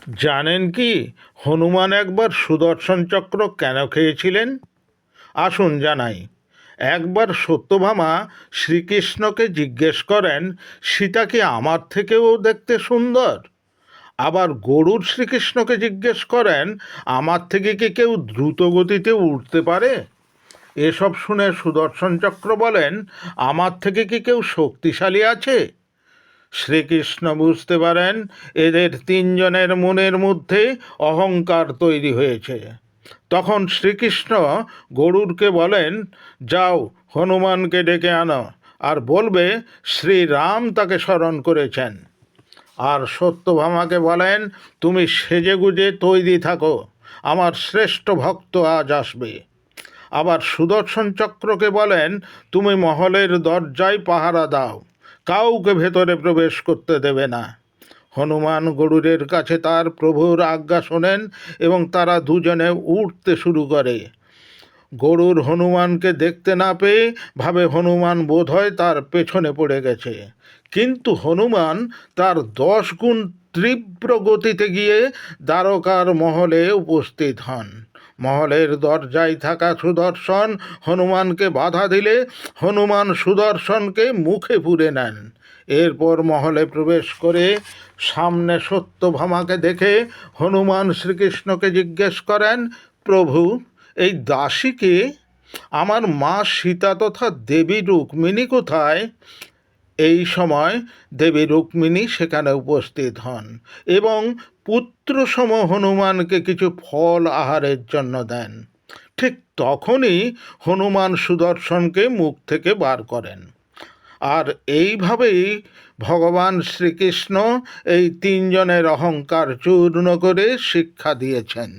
জানেন কি হনুমান একবার সুদর্শন চক্র কেন খেয়েছিলেন? আসুন জানাই। একবার সত্যভামা শ্রীকৃষ্ণকে জিজ্ঞেস করেন, সীতা কি আমার থেকেও দেখতে সুন্দর? আবার গরুড় শ্রীকৃষ্ণকে জিজ্ঞেস করেন, আমার থেকে কি কেউ দ্রুত গতিতে উঠতে পারে? এসব শুনে সুদর্শন চক্র বলেন, আমার থেকে কি কেউ শক্তিশালী আছে? শ্রীকৃষ্ণ বুঝতে পারেন এদের তিনজনের মনের মধ্যে অহংকার তৈরি হয়েছে। তখন শ্রীকৃষ্ণ গরুড়কে বলেন, যাও হনুমানকে ডেকে আনো আর বলবে শ্রীরাম তাকে স্মরণ করেছেন। আর সত্যভামাকে বলেন, তুমি সেজেগুজে তৈরি থাকো, আমার শ্রেষ্ঠ ভক্ত আজ আসবে। আবার সুদর্শন চক্রকে বলেন, তুমি মহলের দরজায় পাহারা দাও, কাউকে ভেতরে প্রবেশ করতে দেবে না। হনুমান গরুড়ের কাছে তার প্রভুর আজ্ঞা শোনেন এবং তারা দুজনে উঠতে শুরু করে। গরুড় হনুমানকে দেখতে না পেয়ে ভাবে হনুমান বোধহয় তার পেছনে পড়ে গেছে, কিন্তু হনুমান তার 10 গুণ তীব্র গতিতে গিয়ে দ্বারকার মহলে উপস্থিত হন। মহলের দরজায় থাকা সুদর্শন হনুমানকে বাধা দিলে হনুমান সুদর্শনকে মুখে পুরে নেন। এরপর মহলে প্রবেশ করে সামনে সত্যভামাকে দেখে হনুমান শ্রীকৃষ্ণকে জিজ্ঞেস করেন, প্রভু, এই দাসীকে, আমার মা সীতা তথা দেবী রুক্মিণী কোথায়? এই সময় দেবী রুক্মিণী সেখানে উপস্থিত হন এবং পুত্রসম হনুমানকে কিছু ফল আহারের জন্য দেন। ঠিক তখনই হনুমান সুদর্শনকে মুখ থেকে বার করেন। আর এইভাবেই ভগবান শ্রীকৃষ্ণ এই তিনজনের অহংকার চূর্ণ করে শিক্ষা দিয়েছেন।